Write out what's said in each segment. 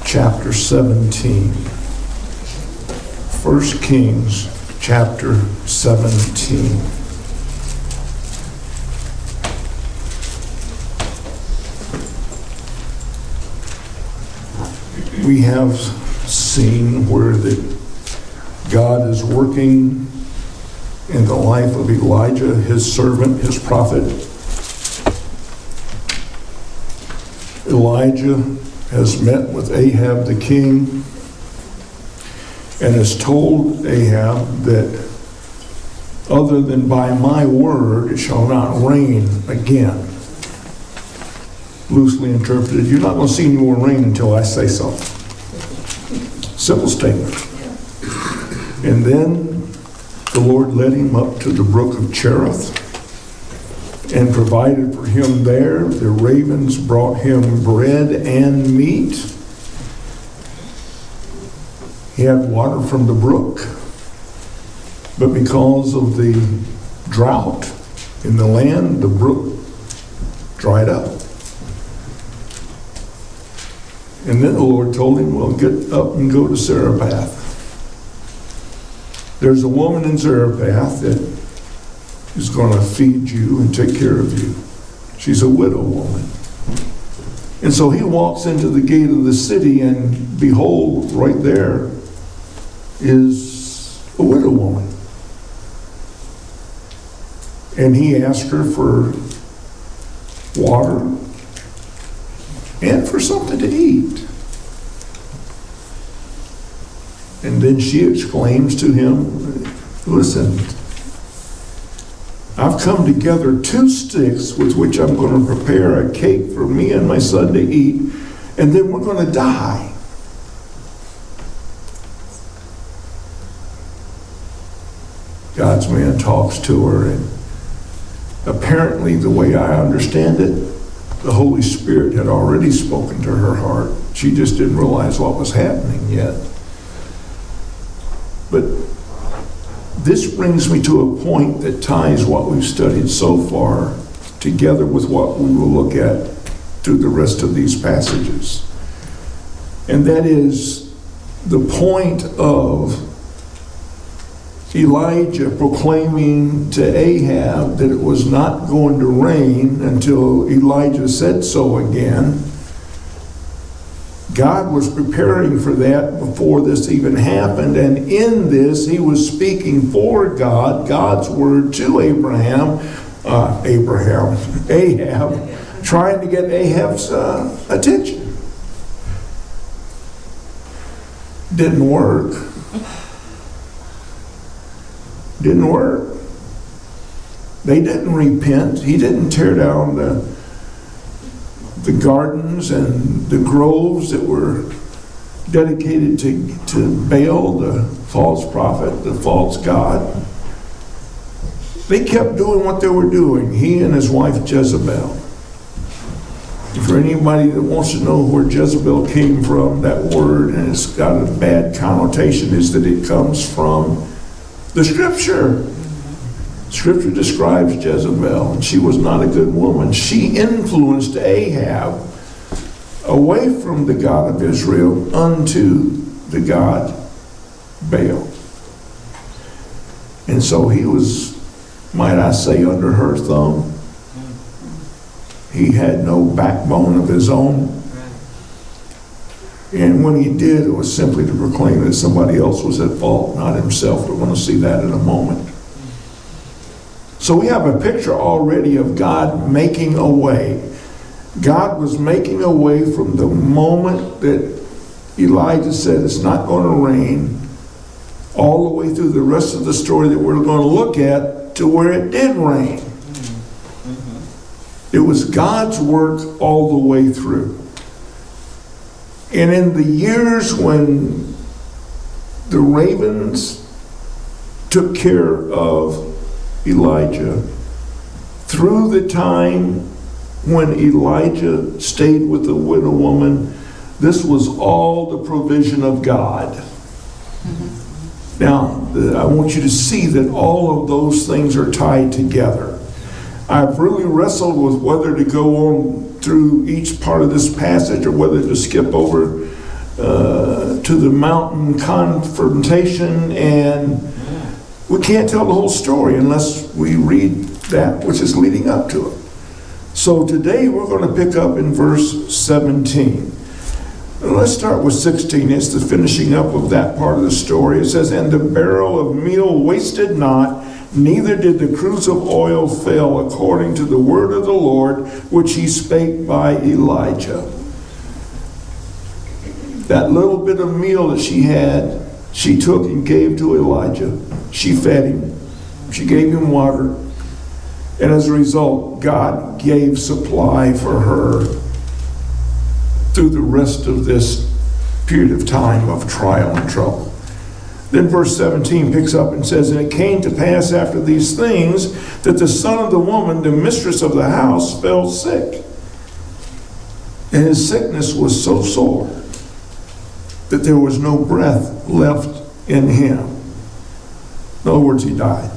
chapter 17. 1 Kings chapter 17. We have seen where that God is working in the life of Elijah, his servant, his prophet. Elijah has met with Ahab the king and has told Ahab that other than by my word it shall not rain again. Loosely interpreted, you're not going to see any more rain until I say so. Simple statement. And then the Lord led him up to the brook of Cherith and provided for him there. The ravens brought him bread and meat. He had water from the brook, but because of the drought in the land, the brook dried up. And then the Lord told him, well, get up and go to Zarephath. There's a woman in Zarephath that is going to feed you and take care of you. She's a widow woman. And so he walks into the gate of the city, and behold, right there is a widow woman. And he asked her for water and for something to eat. And then she exclaims to him, listen, I've come to gather 2 sticks with which I'm going to prepare a cake for me and my son to eat, and then we're going to die. God's man talks to her, and apparently, the way I understand it, the Holy Spirit had already spoken to her heart. She just didn't realize what was happening yet. But this brings me to a point that ties what we've studied so far together with what we will look at through the rest of these passages. And that is the point of Elijah proclaiming to Ahab that it was not going to rain until Elijah said so again. God was preparing for that before this even happened, and in this he was speaking for God's word to Ahab, trying to get Ahab's attention. Didn't work. Didn't work. They didn't repent. He didn't tear down the gardens and the groves that were dedicated to Baal, the false prophet, the false god. They kept doing what they were doing, he and his wife Jezebel. For anybody that wants to know where Jezebel came from, that word, and it's got a bad connotation, is that it comes from the Scripture. Scripture describes Jezebel, and she was not a good woman. She influenced Ahab away from the God of Israel unto the god Baal. And so he was, might I say, under her thumb. He had no backbone of his own. And when he did, it was simply to proclaim that somebody else was at fault, not himself. We're going to see that in a moment. So we have a picture already of God making a way. God was making a way from the moment that Elijah said it's not going to rain, all the way through the rest of the story that we're going to look at to where it did rain. It was God's work all the way through. And in the years when the ravens took care of Elijah, through the time when Elijah stayed with the widow woman, this was all the provision of God. Now, I want you to see that all of those things are tied together. I've really wrestled with whether to go on through each part of this passage or whether to skip over to the mountain confrontation, and we can't tell the whole story unless we read that which is leading up to it. So today we're going to pick up in verse 17. Let's start with 16. It's the finishing up of that part of the story. It says, "And the barrel of meal wasted not, neither did the cruse of oil fail, according to the word of the Lord, which he spake by Elijah." That little bit of meal that she had, she took and gave to Elijah. She fed him. She gave him water. And as a result, God gave supply for her through the rest of this period of time of trial and trouble. Then verse 17 picks up and says, "And it came to pass after these things that the son of the woman, the mistress of the house, fell sick. And his sickness was so sore that there was no breath left in him." In other words, he died.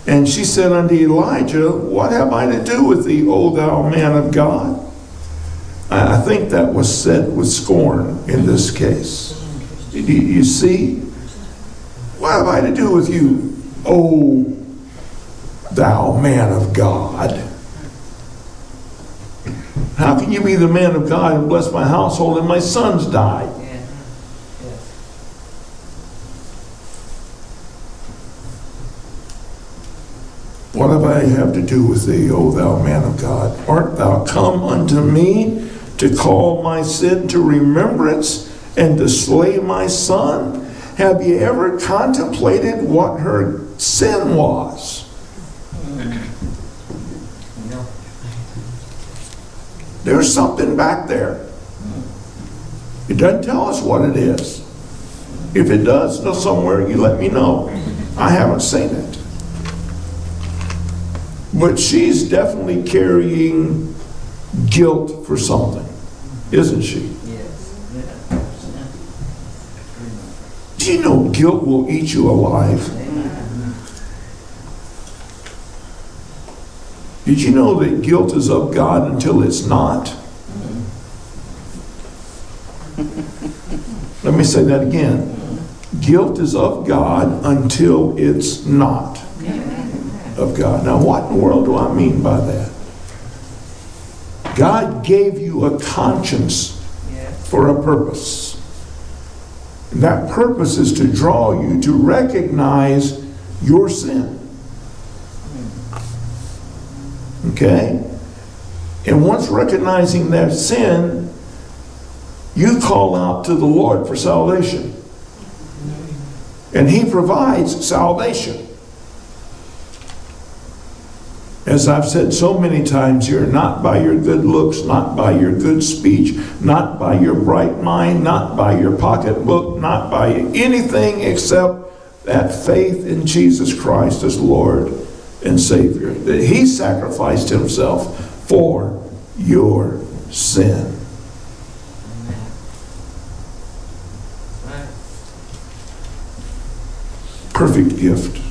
"And she said unto Elijah, What have I to do with thee, O thou man of God?" I think that was said with scorn in this case. You see? "What have I to do with you, O thou man of God? How can you be the man of God and bless my household and my sons died?" "What have I to do with thee, O thou man of God? Art thou come unto me to call my sin to remembrance and to slay my son?" Have you ever contemplated what her sin was? No. There's something back there. It doesn't tell us what it is. If it does, somewhere, you let me know. I haven't seen it. But she's definitely carrying guilt for something, isn't she? Yes. Do you know guilt will eat you alive? Did you know that guilt is of God until it's not? Let me say that again. Guilt is of God until it's not of God. Now, what in the world do I mean by that? God gave you a conscience for a purpose. And that purpose is to draw you to recognize your sin. Okay? And once recognizing that sin, you call out to the Lord for salvation. And he provides salvation. As I've said so many times here, not by your good looks, not by your good speech, not by your bright mind, not by your pocketbook, not by anything except that faith in Jesus Christ as Lord and Savior. That he sacrificed himself for your sin. Perfect gift.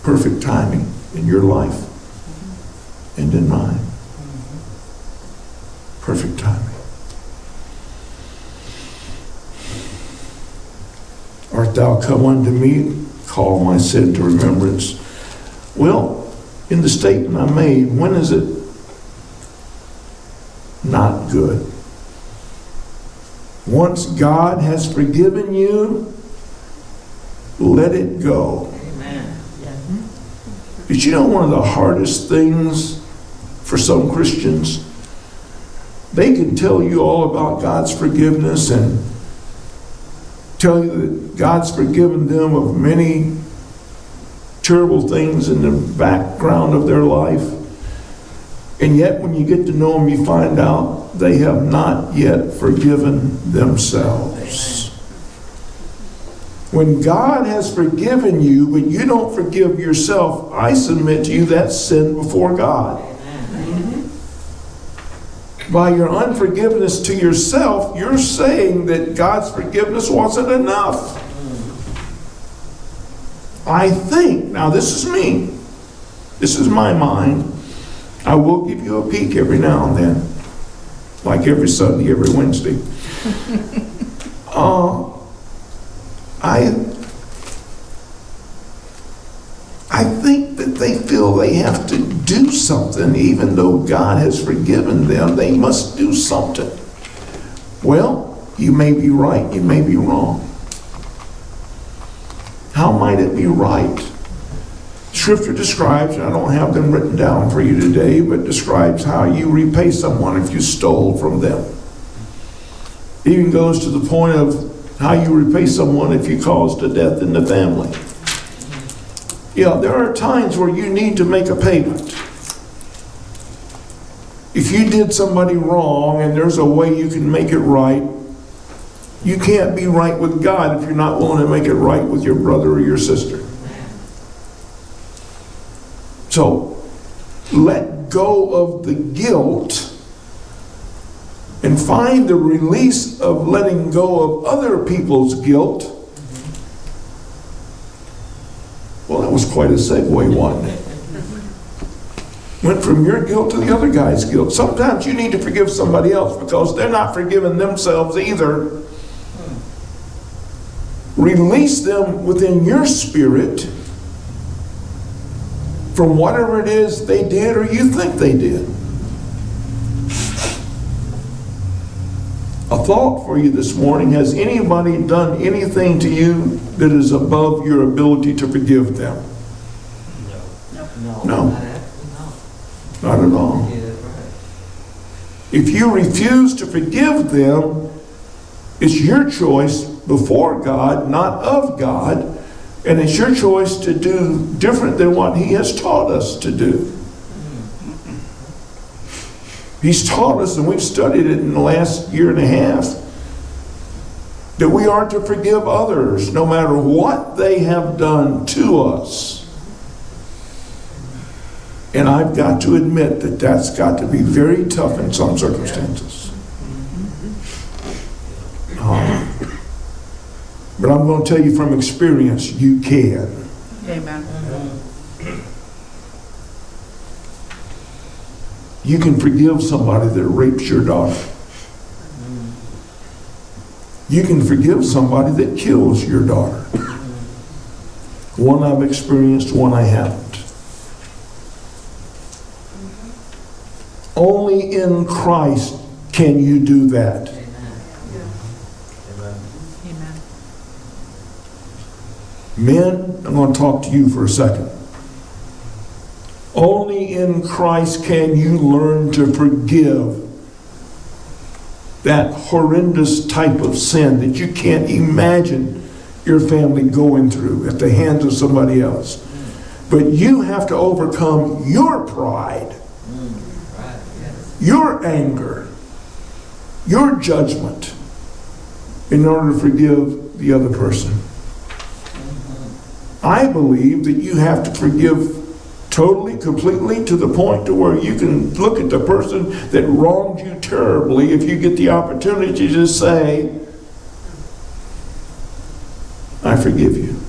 Perfect timing in your life and in mine. Perfect timing. Art thou come unto me, call my sin to remembrance? Well, in the statement I made, when is it not good? Once God has forgiven you, let it go. Did you know one of the hardest things for some Christians? They can tell you all about God's forgiveness and tell you that God's forgiven them of many terrible things in the background of their life. And yet when you get to know them, you find out they have not yet forgiven themselves. When God has forgiven you, but you don't forgive yourself, I submit to you that's sin before God. By your unforgiveness to yourself, you're saying that God's forgiveness wasn't enough. I think, now this is me, this is my mind, I will give you a peek every now and then, like every Sunday, every Wednesday. I think that they feel they have to do something, even though God has forgiven them. They must do something. Well, you may be right, you may be wrong. How might it be right? Scripture describes, and I don't have them written down for you today, but describes how you repay someone if you stole from them. It even goes to the point of how you repay someone if you caused a death in the family. Yeah, there are times where you need to make a payment. If you did somebody wrong and there's a way you can make it right, you can't be right with God if you're not willing to make it right with your brother or your sister. So, let go of the guilt and find the release of letting go of other people's guilt. Well, that was quite a segue, wasn't it? Went from your guilt to the other guy's guilt. Sometimes you need to forgive somebody else because they're not forgiving themselves either. Release them within your spirit from whatever it is they did or you think they did. A thought for you this morning: has anybody done anything to you that is above your ability to forgive them? No. Not at all. If you refuse to forgive them, it's your choice before God, not of God, and it's your choice to do different than what He has taught us to do. He's taught us, and we've studied it in the last year and a half, that we are to forgive others no matter what they have done to us. And I've got to admit that that's got to be very tough in some circumstances. But I'm going to tell you from experience, you can. Amen. You can forgive somebody that rapes your daughter. You can forgive somebody that kills your daughter. One I've experienced, one I haven't. Only in Christ can you do that. Amen. Men, I'm going to talk to you for a second. Only in Christ can you learn to forgive that horrendous type of sin that you can't imagine your family going through at the hands of somebody else. But you have to overcome your pride, your anger, your judgment in order to forgive the other person. I believe that you have to forgive totally, completely, to the point to where you can look at the person that wronged you terribly if you get the opportunity to say, I forgive you.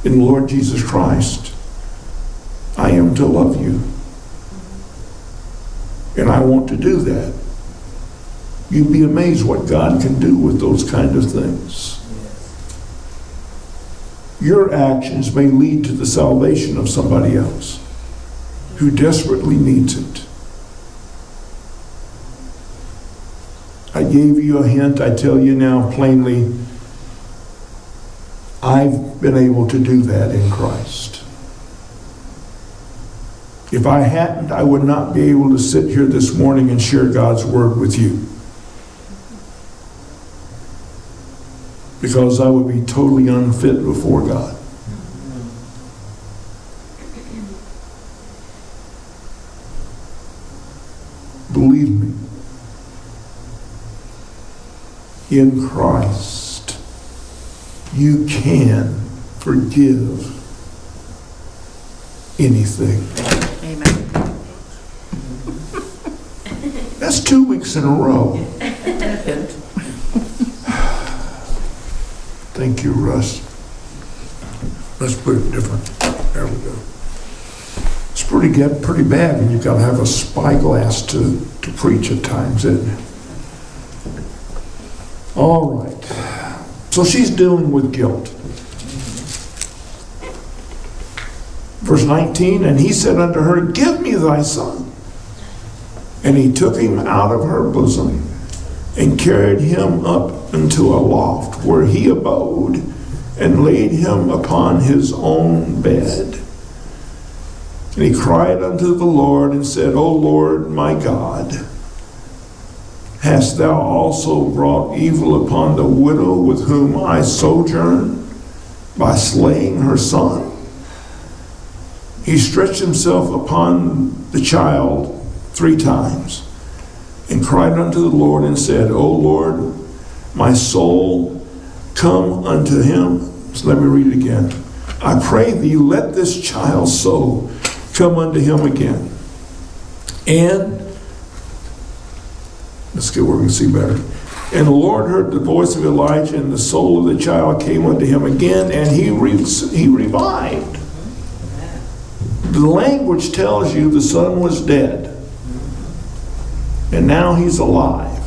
In the Lord Jesus Christ, I am to love you. And I want to do that. You'd be amazed what God can do with those kind of things. Your actions may lead to the salvation of somebody else who desperately needs it. I gave you a hint. I tell you now plainly, I've been able to do that in Christ. If I hadn't, I would not be able to sit here this morning and share God's word with you. Because I would be totally unfit before God. Believe me, in Christ, you can forgive anything. Amen. That's 2 weeks in a row. Thank you, Russ. Let's put it different. There we go. Let's pretty bad when you've got to have a spyglass to preach at times, isn't it? All right. So she's dealing with guilt. Verse 19, and he said unto her, give me thy son. And he took him out of her bosom and carried him up into a loft where he abode and laid him upon his own bed. And he cried unto the Lord and said, O Lord my God, hast thou also brought evil upon the widow with whom I sojourn by slaying her son? He stretched himself upon the child 3 times and cried unto the Lord and said, O Lord, my soul, come unto him. So let me read it again. I pray thee, let this child's soul come unto him again. And, let's get where we can see better. And the Lord heard the voice of Elijah, and the soul of the child came unto him again, and he revived. The language tells you the son was dead, and now he's alive.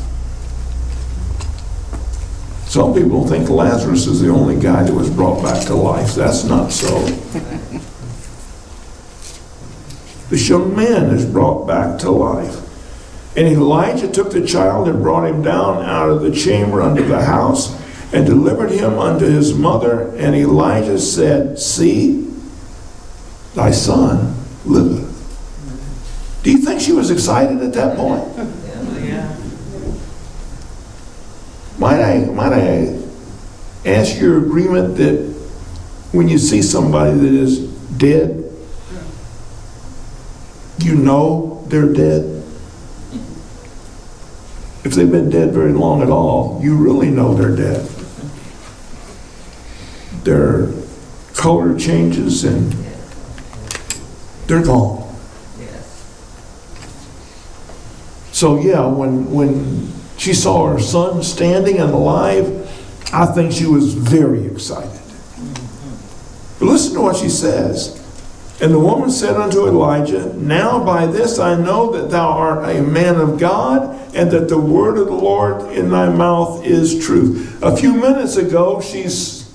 Some people think Lazarus is the only guy that was brought back to life. That's not so. This young man is brought back to life. And Elijah took the child and brought him down out of the chamber unto the house and delivered him unto his mother. And Elijah said, see, thy son liveth. Do you think she was excited at that point? Yeah. Might I ask your agreement that when you see somebody that is dead, you know they're dead? If they've been dead very long at all, you really know they're dead. Their color changes and they're gone. Yes. So yeah, when she saw her son standing and alive, I think she was very excited. But listen to what she says. And the woman said unto Elijah, now by this I know that thou art a man of God, and that the word of the Lord in thy mouth is truth. A few minutes ago, she's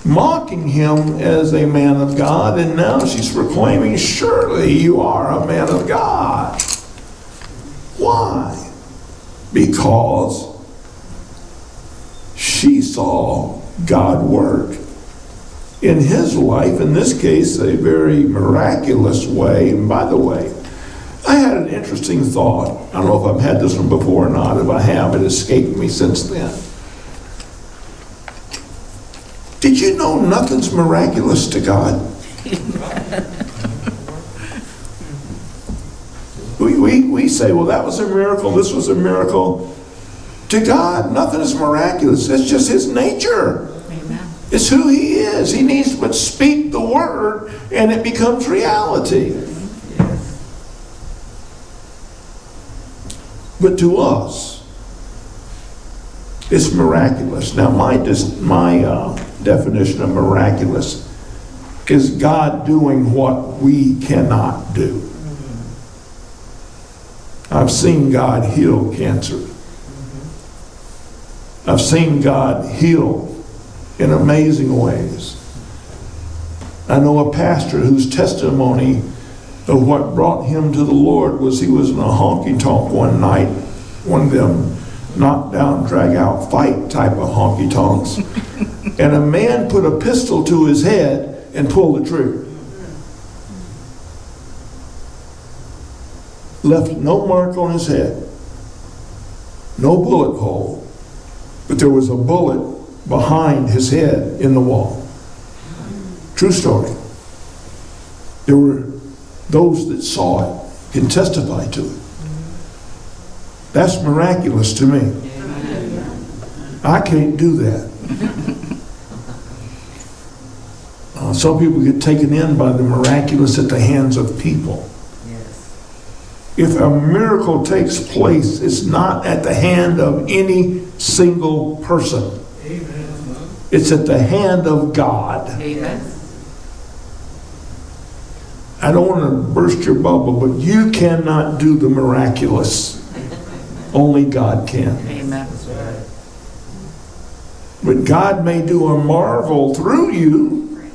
mocking him as a man of God, and now she's proclaiming, surely you are a man of God. Why? Because she saw God work in his life, in this case, a very miraculous way. And by the way, I had an interesting thought. I don't know if I've had this one before or not. If I have, it escaped me since then. Did you know nothing's miraculous to God? We say, well, that was a miracle, this was a miracle. To God, nothing is miraculous. It's just his nature. Amen. It's who he is. He needs but speak the word and it becomes reality. Yes. But to us, it's miraculous. Now, my definition of miraculous is God doing what we cannot do. I've seen God heal cancer. I've seen God heal in amazing ways. I know a pastor whose testimony of what brought him to the Lord was he was in a honky-tonk one night, one of them knock down, drag out, fight type of honky-tonks, and a man put a pistol to his head and pulled the trigger. Left no mark on his head, no bullet hole, but there was a bullet behind his head in the wall. True story. There were those that saw it, can testify to it. That's miraculous to me. I can't do that. Some people get taken in by the miraculous at the hands of people. If a miracle takes place, it's not at the hand of any single person. It's at the hand of God. Amen. I don't want to burst your bubble, but you cannot do the miraculous. Only God can. Amen. That's right. But God may do a marvel through you,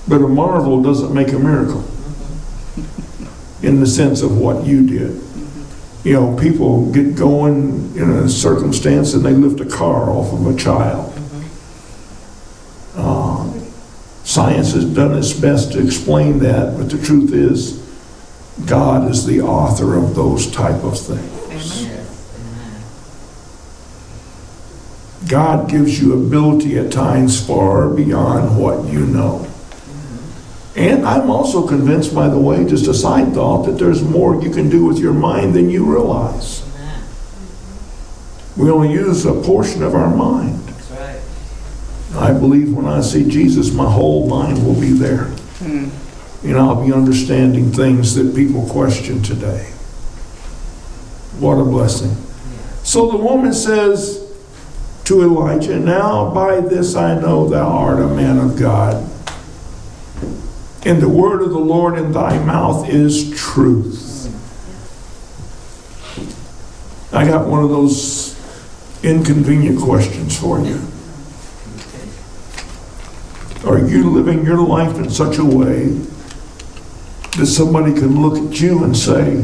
but a marvel doesn't make a miracle in the sense of what you did. You know, people get going in a circumstance and they lift a car off of a child. Science has done its best to explain that, but the truth is, God is the author of those type of things. Amen. Yes. Amen. God gives you ability at times far beyond what you know. And I'm also convinced, by the way, just a side thought, that there's more you can do with your mind than you realize. Amen. We only use a portion of our mind. That's right. I believe when I see Jesus, my whole mind will be there. And I'll be understanding things that people question today. What a blessing. So the woman says to Elijah, "Now by this I know thou art a man of God, and the word of the Lord in thy mouth is truth." I got one of those inconvenient questions for you. Are you living your life in such a way that somebody can look at you and say,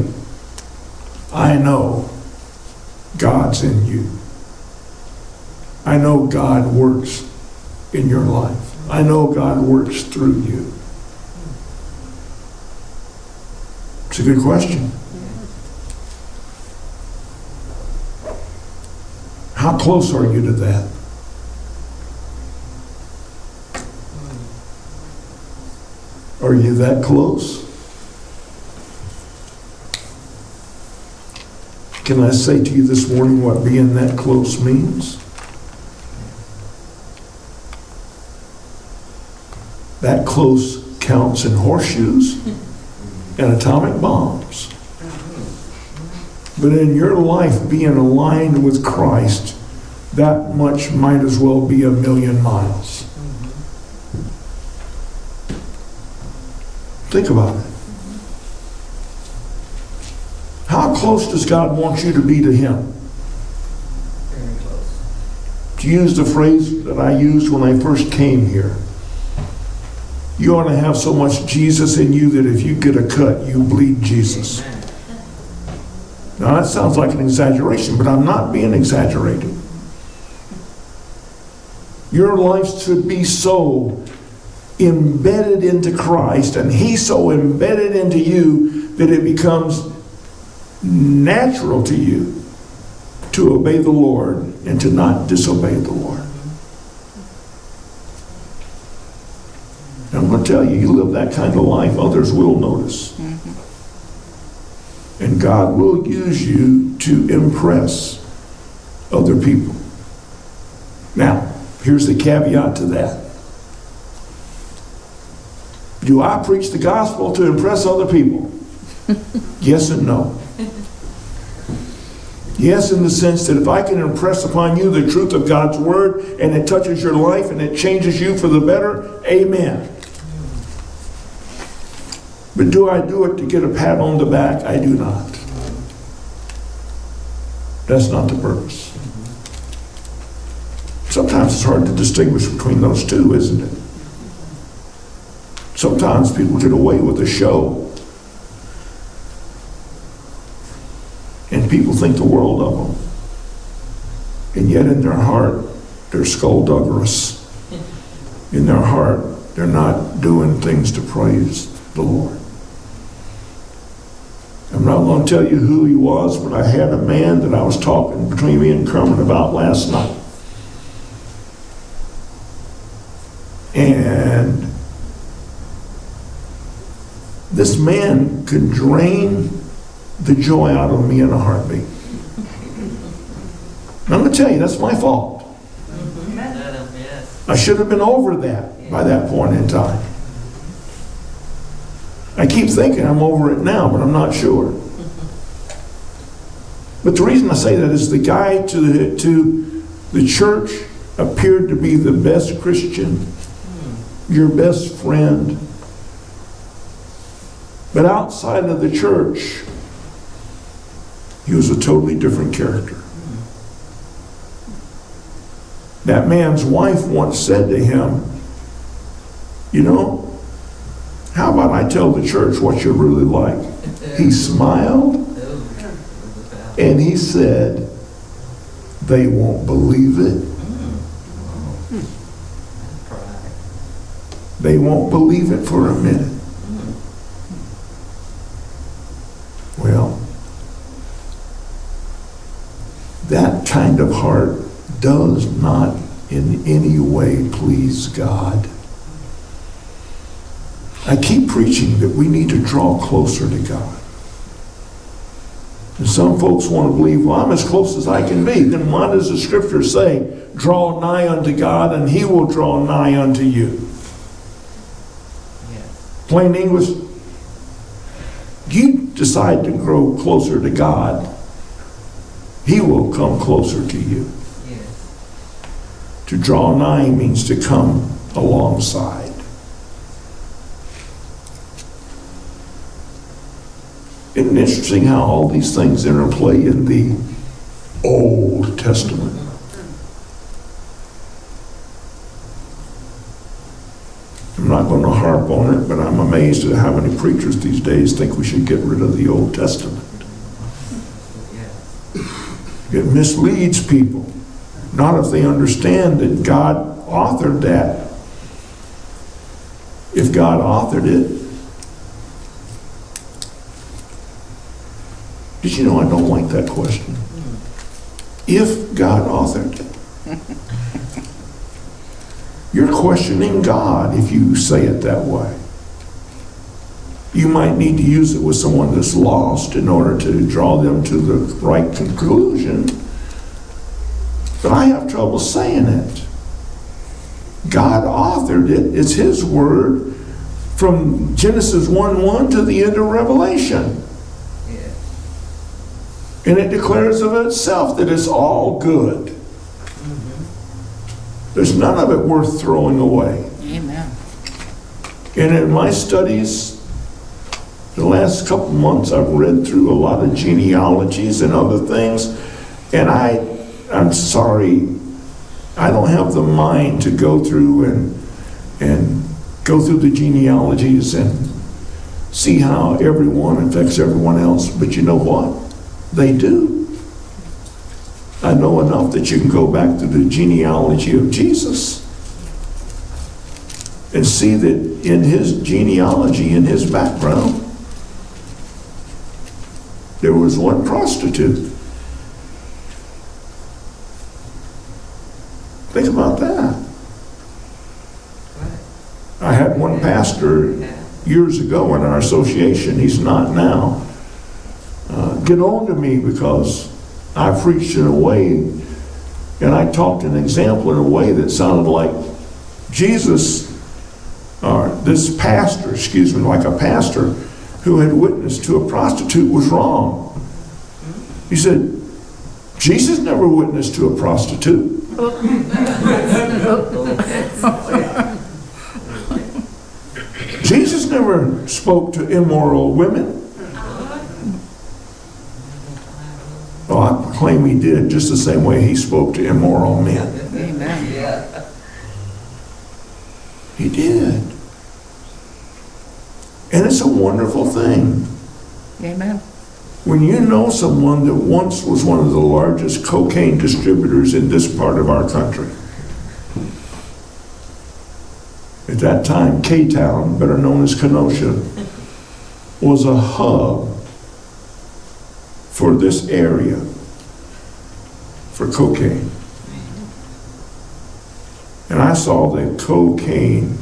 "I know God's in you. I know God works in your life. I know God works through you"? It's a good question. How close are you to that? Are you that close? Can I say to you this morning what being that close means? That close counts in horseshoes and atomic bombs. But in your life being aligned with Christ, that much might as well be a million miles. Think about it. How close does God want you to be to Him? Very close. To use the phrase that I used when I first came here, you ought to have so much Jesus in you that if you get a cut, you bleed Jesus. Amen. Now that sounds like an exaggeration, but I'm not being exaggerated. Your life should be so embedded into Christ, and He's so embedded into you that it becomes natural to you to obey the Lord and to not disobey the Lord. I'm going to tell you, you live that kind of life, others will notice. And God will use you to impress other people. Now, here's the caveat to that. Do I preach the gospel to impress other people? Yes and no. Yes, in the sense that if I can impress upon you the truth of God's word and it touches your life and it changes you for the better, amen. But do I do it to get a pat on the back? I do not. That's not the purpose. Sometimes it's hard to distinguish between those two, isn't it? Sometimes people get away with a show. And people think the world of them. And yet in their heart, they're skullduggerous. In their heart, they're not doing things to praise the Lord. I'm not going to tell you who he was, but I had a man that I was talking between me and Kermit about last night. And this man could drain the joy out of me in a heartbeat. And I'm going to tell you, that's my fault. Yes. I should have been over that by that point in time. I keep thinking I'm over it now, but I'm not sure. But the reason I say that is the guy to the church appeared to be the best Christian your best friend. But outside of the church, he was a totally different character. That man's wife once said to him, you know, how about I tell the church what you're really like? He smiled and he said, they won't believe it. They won't believe it for a minute. Well, that kind of heart does not in any way please God. I keep preaching that we need to draw closer to God. And some folks want to believe, well, I'm as close as I can be. Then why does the scripture say, draw nigh unto God and he will draw nigh unto you? Yes. Plain English, you decide to grow closer to God, he will come closer to you. Yes. To draw nigh means to come alongside. Isn't it interesting how all these things interplay in the Old Testament? I'm not going to harp on it, but I'm amazed at how many preachers these days think we should get rid of the Old Testament. It misleads people. Not if they understand that God authored that. If God authored it, did you know I don't like that question? If God authored it. You're questioning God if you say it that way. You might need to use it with someone that's lost in order to draw them to the right conclusion. But I have trouble saying it. God authored it. It's his word from Genesis 1:1 to the end of Revelation. And it declares of itself that it's all good. There's none of it worth throwing away. Amen. And in my studies, the last couple months, I've read through a lot of genealogies and other things. And I'm sorry, I don't have the mind to go through and go through the genealogies and see how everyone affects everyone else. But you know what? They do. I know enough that you can go back to the genealogy of Jesus and see that in his genealogy, in his background, there was one prostitute. Think about that. I had one pastor years ago in our association, he's not now, get on to me because I preached in a way and I talked an example in a way that sounded like Jesus, or this pastor, like a pastor who had witnessed to a prostitute was wrong. He said, Jesus never witnessed to a prostitute. Jesus never spoke to immoral women. Oh, I claim he did, just the same way he spoke to immoral men. Amen. Yeah. He did. And it's a wonderful thing. Amen. When you know someone that once was one of the largest cocaine distributors in this part of our country. At that time, K-Town, better known as Kenosha, was a hub for this area for cocaine. And I saw the cocaine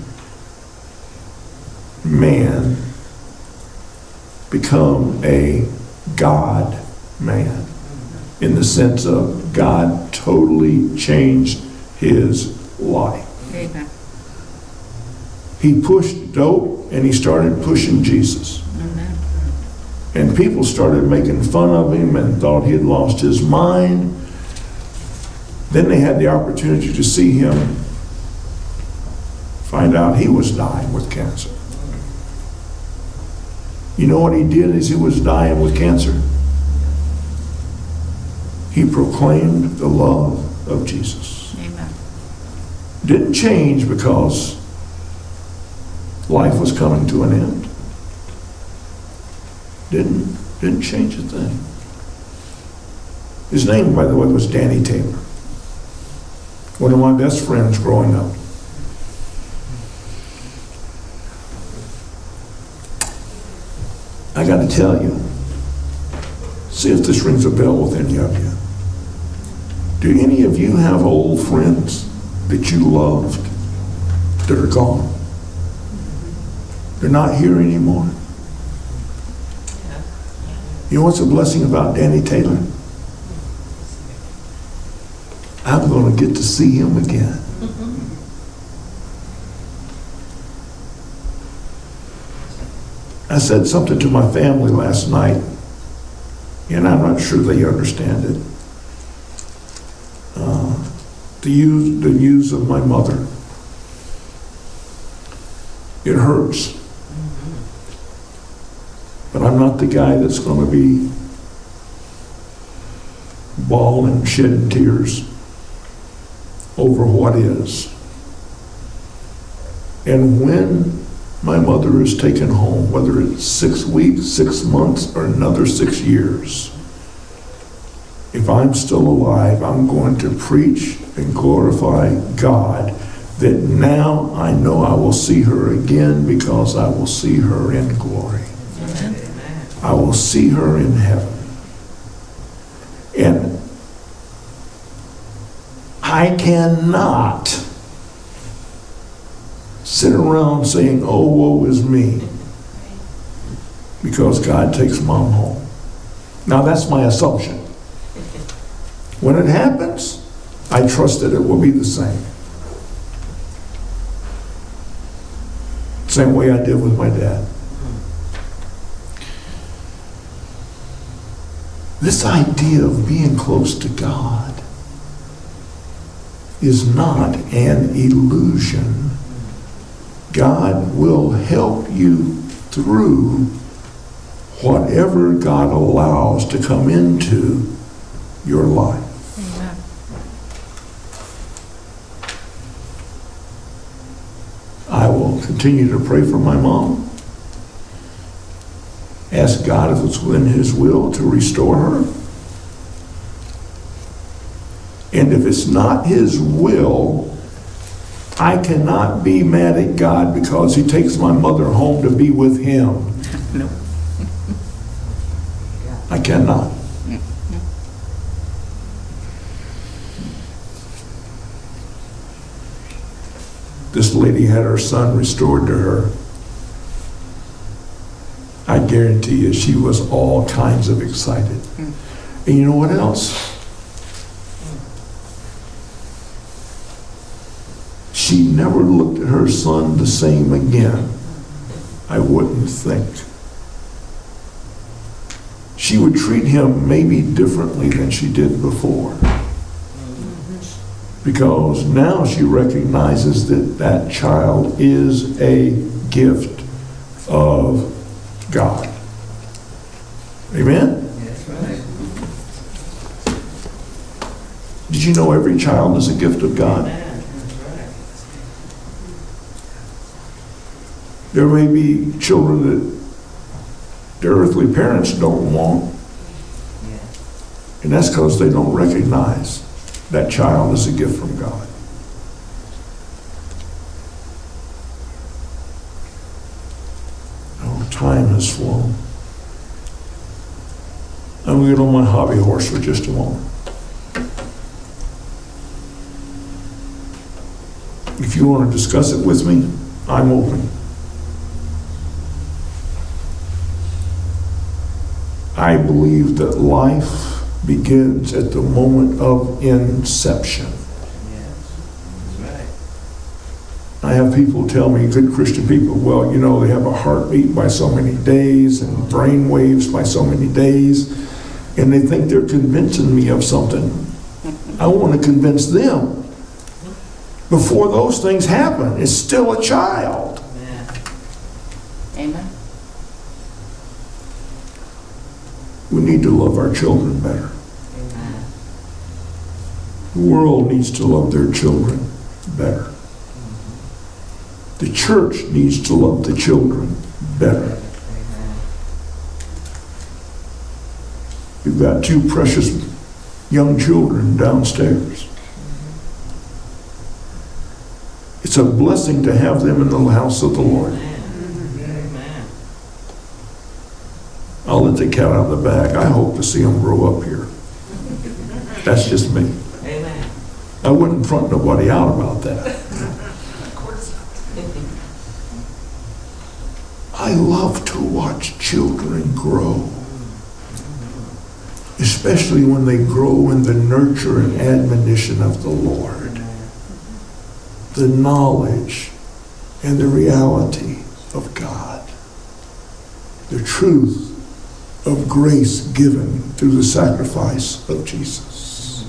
man become a God man, in the sense of God totally changed his life. Amen. He pushed dope and he started pushing Jesus. Amen. And people started making fun of him and thought he had lost his mind. Then they had the opportunity to see him find out he was dying with cancer. You know what he did as he was dying with cancer? He proclaimed the love of Jesus. Amen. Didn't change because life was coming to an end. Didn't change a thing. His name, by the way, was Danny Taylor. One of my best friends growing up. I got to tell you, see if this rings a bell with any of you. Do any of you have old friends that you loved that are gone? They're not here anymore. You know what's a blessing about Danny Taylor? I'm going to get to see him again. I said something to my family last night, and I'm not sure they understand it. The news of my mother. It hurts. But I'm not the guy that's going to be bawling, shedding tears over what is. And when my mother is taken home, whether it's 6 weeks, 6 months, or another 6 years, if I'm still alive, I'm going to preach and glorify God that now I know I will see her again because I will see her in glory. Amen. I will see her in heaven. And I cannot sit around saying, oh, woe is me, because God takes mom home. Now, that's my assumption. When it happens, I trust that it will be the same. Same way I did with my dad. This idea of being close to God is not an illusion. God will help you through whatever God allows to come into your life. Amen. I will continue to pray for my mom. Ask God if it's within His will to restore her. And if it's not His will, I cannot be mad at God because He takes my mother home to be with Him. Nope. I cannot. This lady had her son restored to her. I guarantee you she was all kinds of excited. And you know what else? She never looked at her son the same again, I wouldn't think. She would treat him maybe differently than she did before. Because now she recognizes that that child is a gift of God. Amen? That's right. Did you know every child is a gift of God? Amen. That's right. There may be children that their earthly parents don't want, Yeah. and that's because they don't recognize that child is a gift from God. Oh, time has flown. I'm going to get on my hobby horse for just a moment. If you want to discuss it with me, I'm open. I believe that life begins at the moment of inception. Yes. That's right. I have people tell me, good Christian people, well, you know, they have a heartbeat by so many days and brain waves by so many days, and they think they're convincing me of something. I want to convince them before those things happen. It's still a child. Amen. Amen. We need to love our children better. Amen. The world needs to love their children better. The church needs to love the children better. Amen. We've got two precious young children downstairs. It's a blessing to have them in the house of the Lord. Amen. I'll let the cat out of the bag. I hope to see them grow up here. That's just me. Amen. I wouldn't front nobody out about that. I love to watch children grow, especially when they grow in the nurture and admonition of the Lord, the knowledge and the reality of God, the truth of grace given through the sacrifice of Jesus.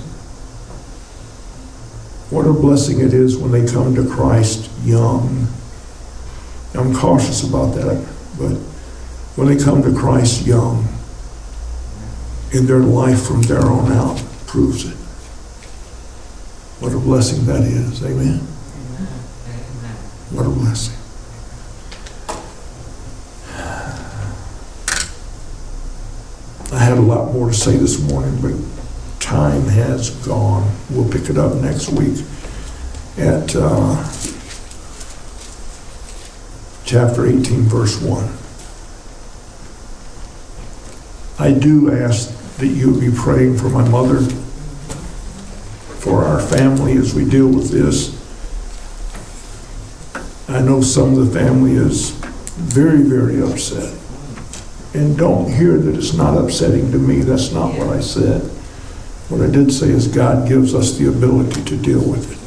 What a blessing it is when they come to Christ young. I'm cautious about that, but when they come to Christ young, and their life from there on out proves it. What a blessing that is. Amen? Amen. What a blessing. I had a lot more to say this morning, but time has gone. We'll pick it up next week at chapter 18, verse 1. I do ask that you be praying for my mother, for our family as we deal with this. I know some of the family is very, very upset. And don't hear that it's not upsetting to me. That's not what I said. What I did say is God gives us the ability to deal with it.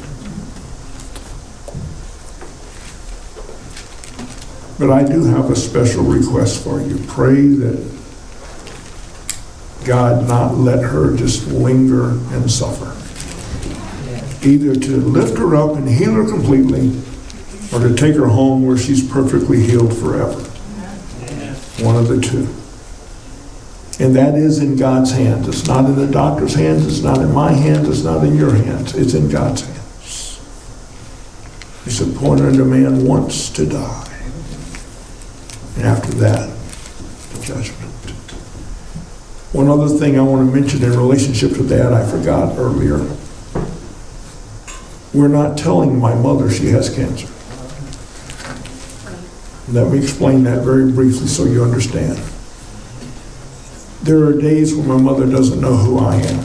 But I do have a special request for you. Pray that God not let her just linger and suffer. Either to lift her up and heal her completely, or to take her home where she's perfectly healed forever. One of the two. And that is in God's hands. It's not in the doctor's hands. It's not in my hands. It's not in your hands. It's in God's hands. It's appointed a man once to die. And after that, judgment. One other thing I want to mention in relationship to that, I forgot earlier. We're not telling my mother she has cancer. Let me explain that very briefly so you understand. There are days when my mother doesn't know who I am.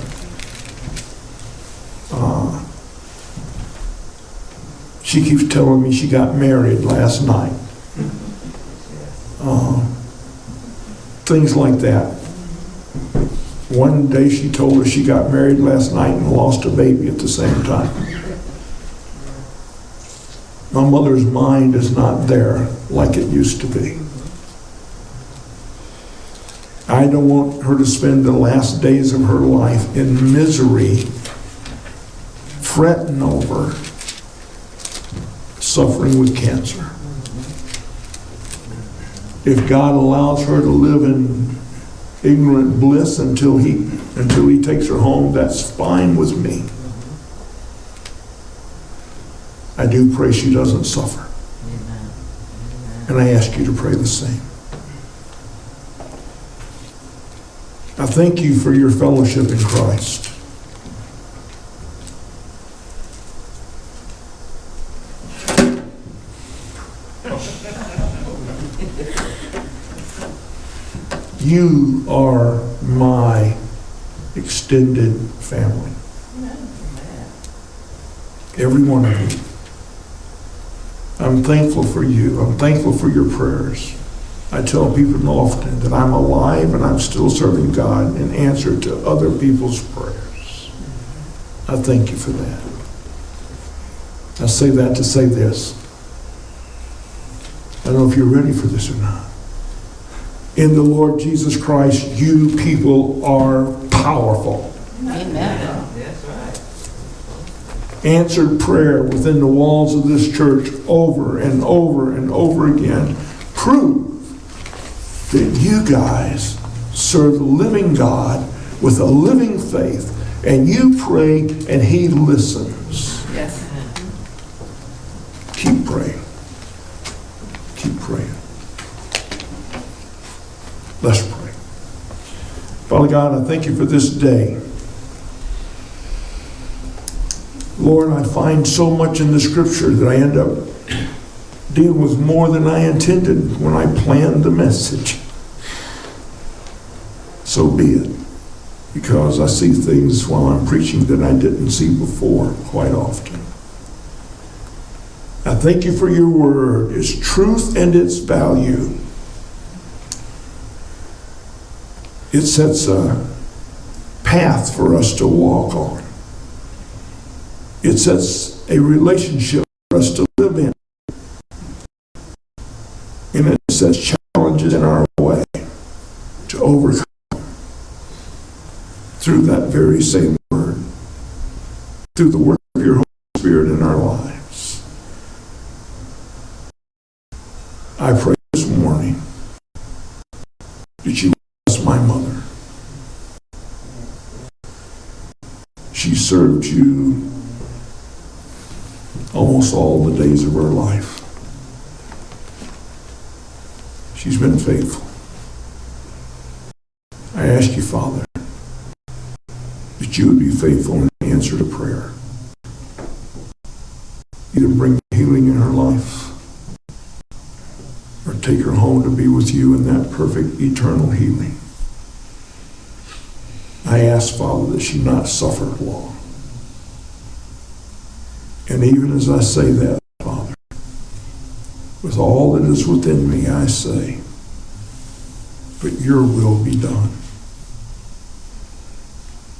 She keeps telling me she got married last night. Things like that. One day she told her she got married last night and lost a baby at the same time. My mother's mind is not there like it used to be. I don't want her to spend the last days of her life in misery, fretting over, suffering with cancer. If God allows her to live in ignorant bliss until he takes her home, that's fine with me. I do pray she doesn't suffer. Amen. And I ask you to pray the same. I thank you for your fellowship in Christ. You are my extended family. Every one of you. I'm thankful for you. I'm thankful for your prayers. I tell people often that I'm alive and I'm still serving God in answer to other people's prayers. I thank you for that. I say that to say this. I don't know if you're ready for this or not. In the Lord Jesus Christ, you people are powerful. Amen. That's right. answered prayer within the walls of this church over and over and over again prove that you guys serve the living God with a living faith, and you pray and he listens. Yes. Keep praying. Keep praying. Let's pray. Father God, I thank you for this day. Lord, I find so much in the scripture that I end up dealing with more than I intended when I planned the message. So be it, because I see things while I'm preaching that I didn't see before quite often. I thank you for your word, its truth and its value. It sets a path for us to walk on. It sets a relationship for us to live in. And it sets challenges in our way to overcome through that very same word, through the work of your Holy Spirit in our lives. I pray this morning that you bless my mother. She served you almost all the days of her life. She's been faithful. I ask you, Father, that you would be faithful in the answer to prayer. Either bring healing in her life or take her home to be with you in that perfect eternal healing. I ask, Father, that she not suffer long. And even as I say that, Father, with all that is within me, I say, but your will be done.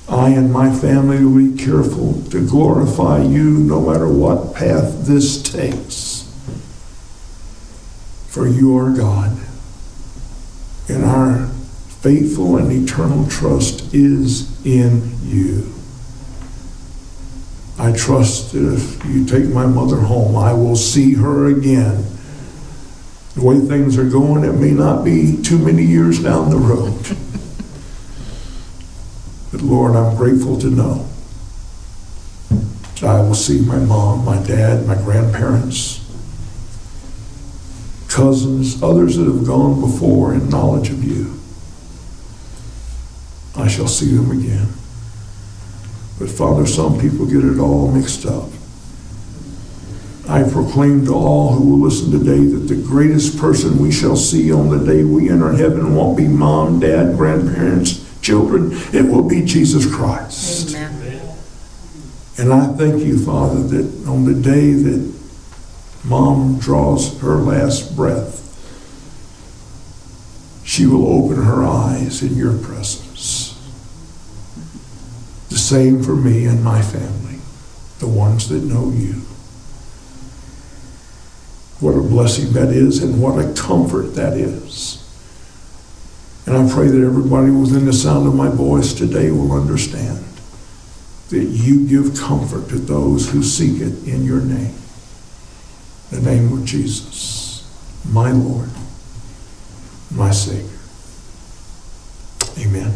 I and my family will be careful to glorify you no matter what path this takes. For you are God, and our faithful and eternal trust is in you. I trust that if you take my mother home, I will see her again. The way things are going, it may not be too many years down the road. But Lord, I'm grateful to know that I will see my mom, my dad, my grandparents, cousins, others that have gone before in knowledge of you. I shall see them again. But Father, some people get it all mixed up. I proclaim to all who will listen today that the greatest person we shall see on the day we enter heaven won't be mom, dad, grandparents, children. It will be Jesus Christ. Amen. And I thank you, Father, that on the day that mom draws her last breath, she will open her eyes in your presence. The same for me and my family, the ones that know you. What a blessing that is, and what a comfort that is. And I pray that everybody within the sound of my voice today will understand that you give comfort to those who seek it in your name. In the name of Jesus, my Lord, my Savior. Amen.